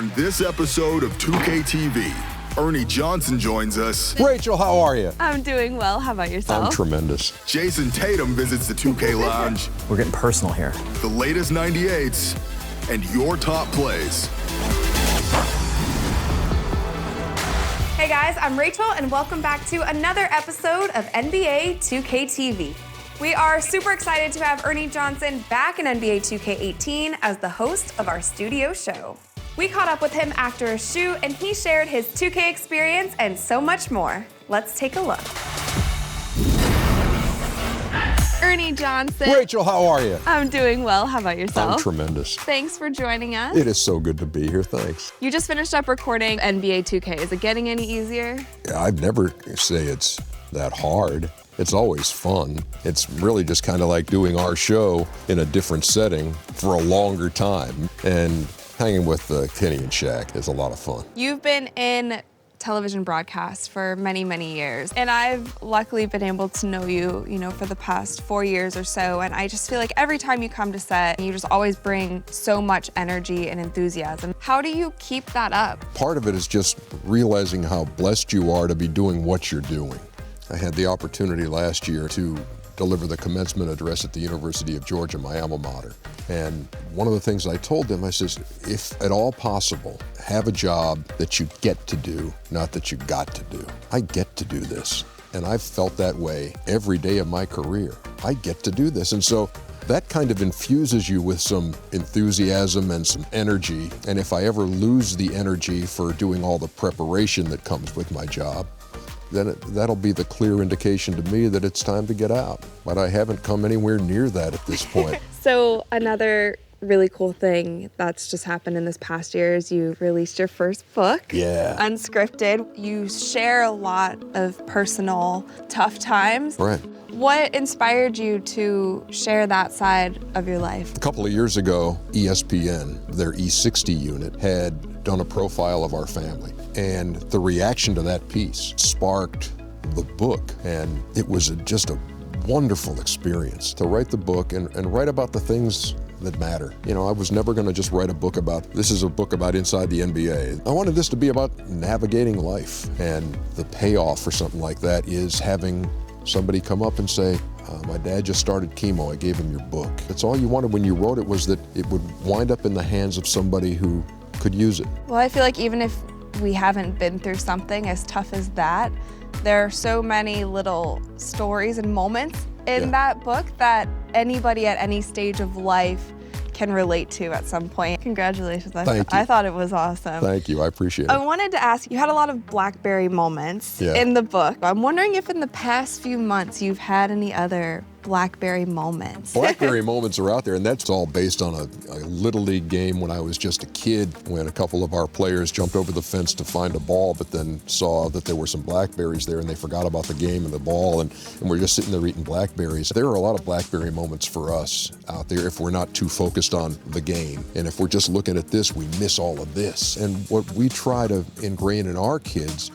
On this episode of 2K TV, Ernie Johnson joins us. Rachel, how are you? I'm doing well. How about yourself? I'm tremendous. Jayson Tatum visits the 2K Lounge. We're getting personal here. The latest 98s and your top plays. Hey guys, I'm Rachel and welcome back to another episode of NBA 2K TV. We are super excited to have Ernie Johnson back in NBA 2K18 as the host of our studio show. We caught up with him after a shoot and he shared his 2K experience and so much more. Let's take a look. Ernie Johnson. Rachel, how are you? I'm doing well. How about yourself? I'm tremendous. Thanks for joining us. It is so good to be here, thanks. You just finished up recording NBA 2K. Is it getting any easier? Yeah, I'd never say it's that hard. It's always fun. It's really just kind of like doing our show in a different setting for a longer time. And hanging with Kenny and Shaq is a lot of fun. You've been in television broadcasts for many, many years. And I've luckily been able to know you, for the past 4 years or so. And I just feel like every time you come to set, you just always bring so much energy and enthusiasm. How do you keep that up? Part of it is just realizing how blessed you are to be doing what you're doing. I had the opportunity last year to deliver the commencement address at the University of Georgia, my alma mater. And one of the things I told them, I says, if at all possible, have a job that you get to do, not that you got to do. I get to do this. And I've felt that way every day of my career. I get to do this. And so that kind of infuses you with some enthusiasm and some energy. And if I ever lose the energy for doing all the preparation that comes with my job, then that'll be the clear indication to me that it's time to get out. But I haven't come anywhere near that at this point. So another really cool thing that's just happened in this past year is you released your first book. Yeah. Unscripted. You share a lot of personal tough times. Right. What inspired you to share that side of your life? A couple of years ago, ESPN, their E60 unit, had done a profile of our family. And the reaction to that piece sparked the book. And it was just a wonderful experience to write the book and write about the things that matter. I was never going to just write a book about, this is a book about inside the NBA. I wanted this to be about navigating life. And the payoff for something like that is having somebody come up and say, my dad just started chemo, I gave him your book. That's all you wanted when you wrote it, was that it would wind up in the hands of somebody who could use it. Well, I feel like even if we haven't been through something as tough as that, there are so many little stories and moments in that book that anybody at any stage of life can relate to at some point. Congratulations. Thank you. I thought it was awesome. Thank you, I appreciate it. I wanted to ask, you had a lot of BlackBerry moments in the book. I'm wondering if in the past few months you've had any other BlackBerry moments. BlackBerry moments are out there, and that's all based on a Little League game when I was just a kid, when a couple of our players jumped over the fence to find a ball, but then saw that there were some blackberries there and they forgot about the game and the ball, and we're just sitting there eating blackberries. There are a lot of BlackBerry moments for us out there if we're not too focused on the game. And if we're just looking at this, we miss all of this. And what we try to ingrain in our kids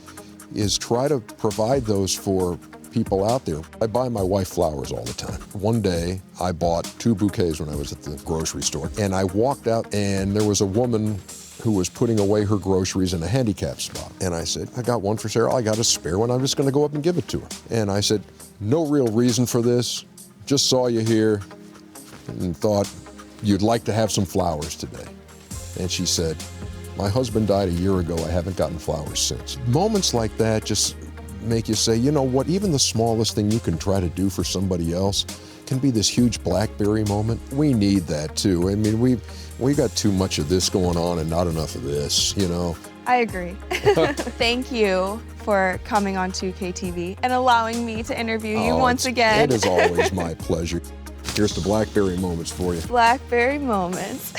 is try to provide those for people out there. I buy my wife flowers all the time. One day, I bought 2 bouquets when I was at the grocery store, and I walked out and there was a woman who was putting away her groceries in a handicap spot. And I said, I got one for Sarah, I got a spare one, I'm just gonna go up and give it to her. And I said, no real reason for this, just saw you here and thought you'd like to have some flowers today. And she said, my husband died a year ago, I haven't gotten flowers since. Moments like that just make you say, you know what, even the smallest thing you can try to do for somebody else can be this huge BlackBerry moment. We need that too. I mean, we got too much of this going on and not enough of this, I agree. Thank you for coming on 2K TV and allowing me to interview you once again. It is always my pleasure. Here's the BlackBerry moments for you. BlackBerry moments.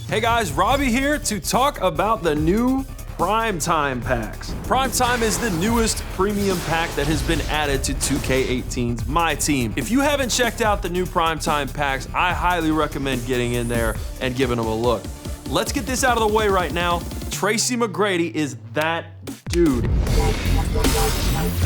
Hey guys, Robbie here to talk about the new Primetime packs. Primetime is the newest premium pack that has been added to 2K18's MyTEAM. If you haven't checked out the new Primetime packs, I highly recommend getting in there and giving them a look. Let's get this out of the way right now. Tracy McGrady is that dude.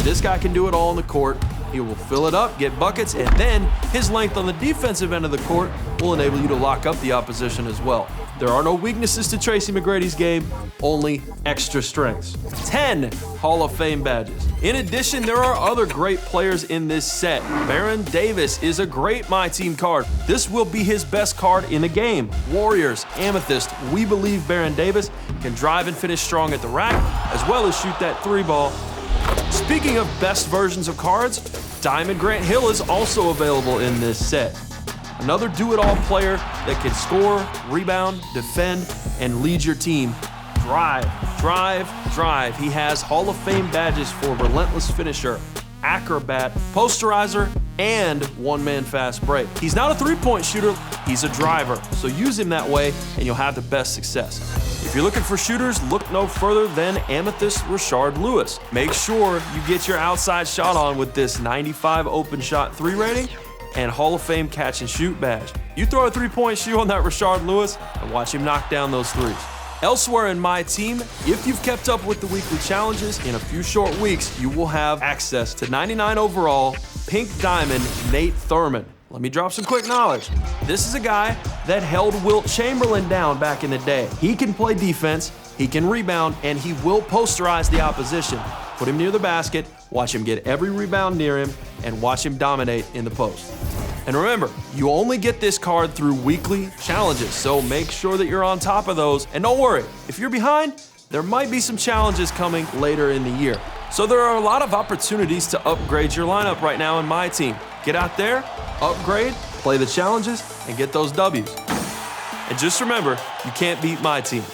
This guy can do it all on the court. He will fill it up, get buckets, and then his length on the defensive end of the court will enable you to lock up the opposition as well. There are no weaknesses to Tracy McGrady's game, only extra strengths. 10 Hall of Fame badges. In addition, there are other great players in this set. Baron Davis is a great MyTEAM card. This will be his best card in the game. Warriors, Amethyst, we believe Baron Davis can drive and finish strong at the rack, as well as shoot that 3 ball. Speaking of best versions of cards, Diamond Grant Hill is also available in this set. Another do-it-all player that can score, rebound, defend, and lead your team. Drive, drive, drive. He has Hall of Fame badges for Relentless Finisher, Acrobat, Posterizer, and One-Man Fast Break. He's not a three-point shooter, he's a driver, so use him that way and you'll have the best success. If you're looking for shooters, look no further than Amethyst Rashard Lewis. Make sure you get your outside shot on with this 95 open shot 3 rating and Hall of Fame catch and shoot badge. You throw a 3-point shoe on that Rashard Lewis and watch him knock down those threes. Elsewhere in MyTEAM, if you've kept up with the weekly challenges, in a few short weeks, you will have access to 99 overall, Pink Diamond, Nate Thurmond. Let me drop some quick knowledge. This is a guy that held Wilt Chamberlain down back in the day. He can play defense, he can rebound, and he will posterize the opposition. Put him near the basket, watch him get every rebound near him, and watch him dominate in the post. And remember, you only get this card through weekly challenges, so make sure that you're on top of those. And don't worry, if you're behind, there might be some challenges coming later in the year. So there are a lot of opportunities to upgrade your lineup right now in MyTEAM. Get out there, upgrade, play the challenges, and get those W's. And just remember, you can't beat MyTEAM.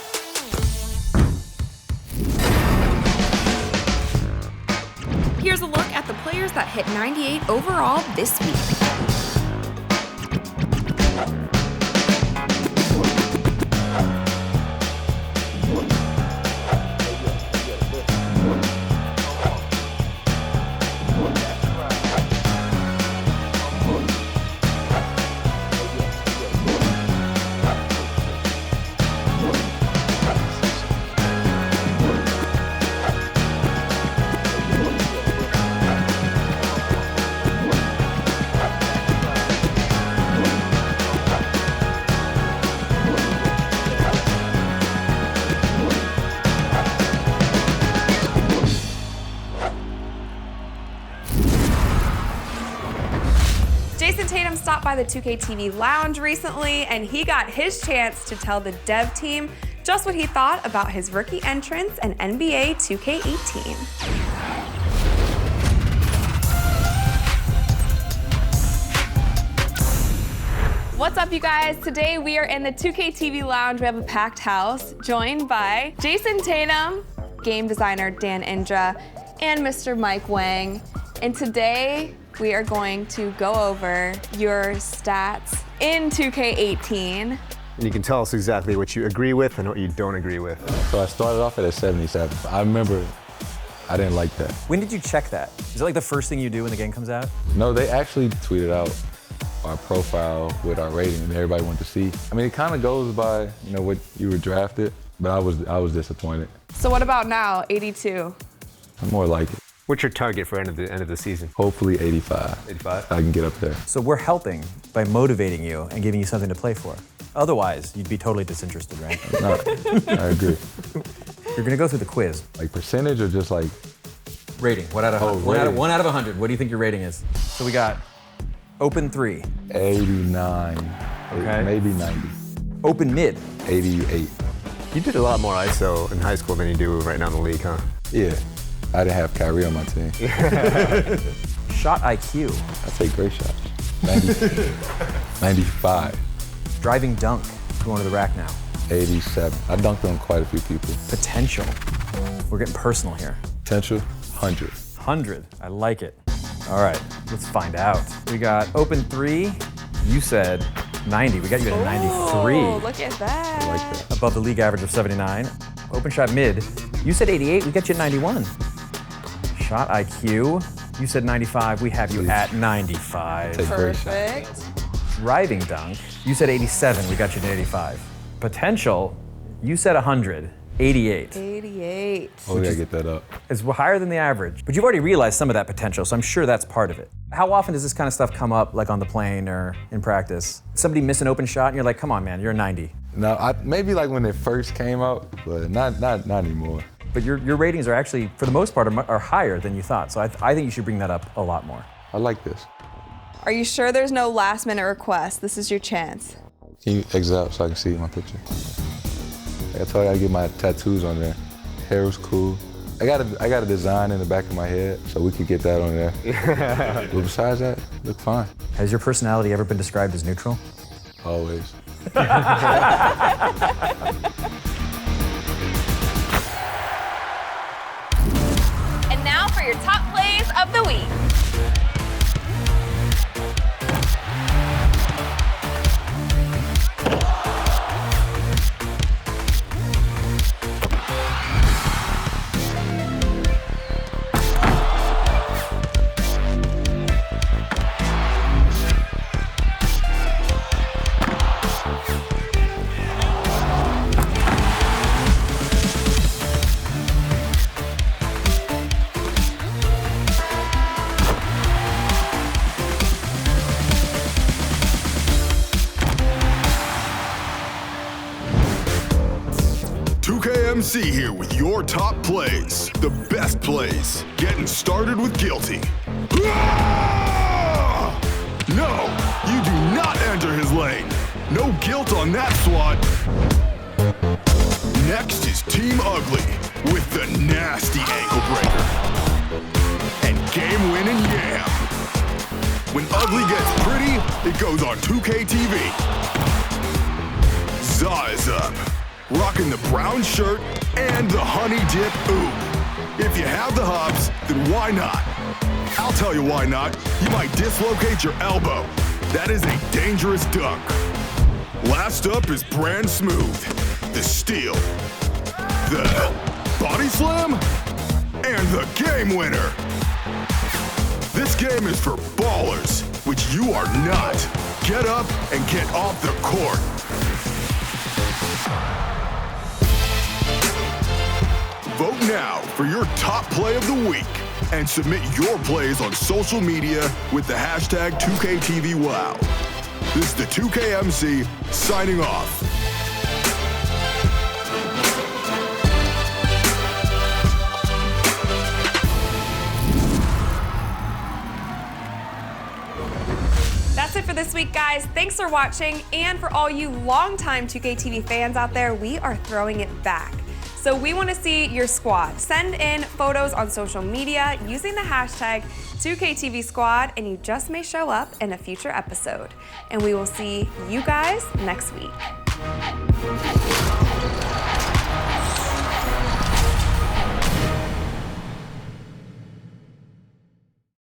Here's a look at the players that hit 98 overall this week. Jayson Tatum stopped by the 2K TV lounge recently, and he got his chance to tell the dev team just what he thought about his rookie entrance in NBA 2K18. What's up, you guys? Today we are in the 2K TV lounge. We have a packed house, joined by Jayson Tatum, game designer Dan Indra, and Mr. Mike Wang. And today we are going to go over your stats in 2K18. And you can tell us exactly what you agree with and what you don't agree with. So I started off at a 77. I remember I didn't like that. When did you check that? Is it like the first thing you do when the game comes out? No, they actually tweeted out our profile with our rating and everybody wanted to see. I mean, it kind of goes by, what you were drafted, but I was disappointed. So what about now, 82? I'm more like it. What's your target for end of the season? Hopefully 85. 85? I can get up there. So we're helping by motivating you and giving you something to play for. Otherwise, you'd be totally disinterested, right? No, I agree. You're gonna go through the quiz. Like percentage or just like? Rating, one out of 100. What do you think your rating is? So we got open 3. 89, Okay. maybe 90. Open mid. 88. You did a lot more ISO in high school than you do right now in the league, huh? Yeah, I didn't have Kyrie on my team. Shot IQ. I take great shots. 90, 95. Driving dunk. Going to the rack now. 87. I dunked on quite a few people. Potential. We're getting personal here. Potential, 100. 100. I like it. All right, let's find out. We got open 3. You said 90. We got you at a 93. Oh, look at that. I like that. Above the league average of 79. Open shot mid. You said 88. We got you at 91. Shot IQ. You said 95. We have you at 95. Take great shots. Perfect. Driving dunk. You said 87. We got you at 85. Potential. You said 100. 88. 88. Oh, we gotta get that up. It's higher than the average. But you've already realized some of that potential, so I'm sure that's part of it. How often does this kind of stuff come up, like on the plane or in practice? Somebody miss an open shot and you're like, come on, man, you're a 90. No, maybe like when it first came out, but not anymore. But your ratings are actually, for the most part, are higher than you thought. So I think you should bring that up a lot more. I like this. Are you sure there's no last minute request? This is your chance. Can you exit out so I can see my picture? Like I told you, I gotta get my tattoos on there. Hair was cool. I got a design in the back of my head, so we could get that on there. But besides that, look fine. Has your personality ever been described as neutral? Always. And now for your top plays of the week. MC here with your top plays, the best plays, getting started with guilty. Ah! No, you do not enter his lane. No guilt on that, SWAT. Next is Team Ugly with the nasty ankle breaker. And game-winning Yam. When Ugly gets pretty, it goes on 2K TV. Za is up. Rocking the brown shirt and the honey dip oop. If you have the hops, then why not? I'll tell you why not. You might dislocate your elbow. That is a dangerous dunk. Last up is Brand Smooth, the steal, the body slam, and the game winner. This game is for ballers, which you are not. Get up and get off the court. Vote now for your top play of the week and submit your plays on social media with the hashtag 2KTVWow. This is the 2KMC signing off. That's it for this week, guys. Thanks for watching. And for all you longtime 2KTV fans out there, we are throwing it back. So we want to see your squad. Send in photos on social media using the hashtag 2KTVSquad, and you just may show up in a future episode. And we will see you guys next week.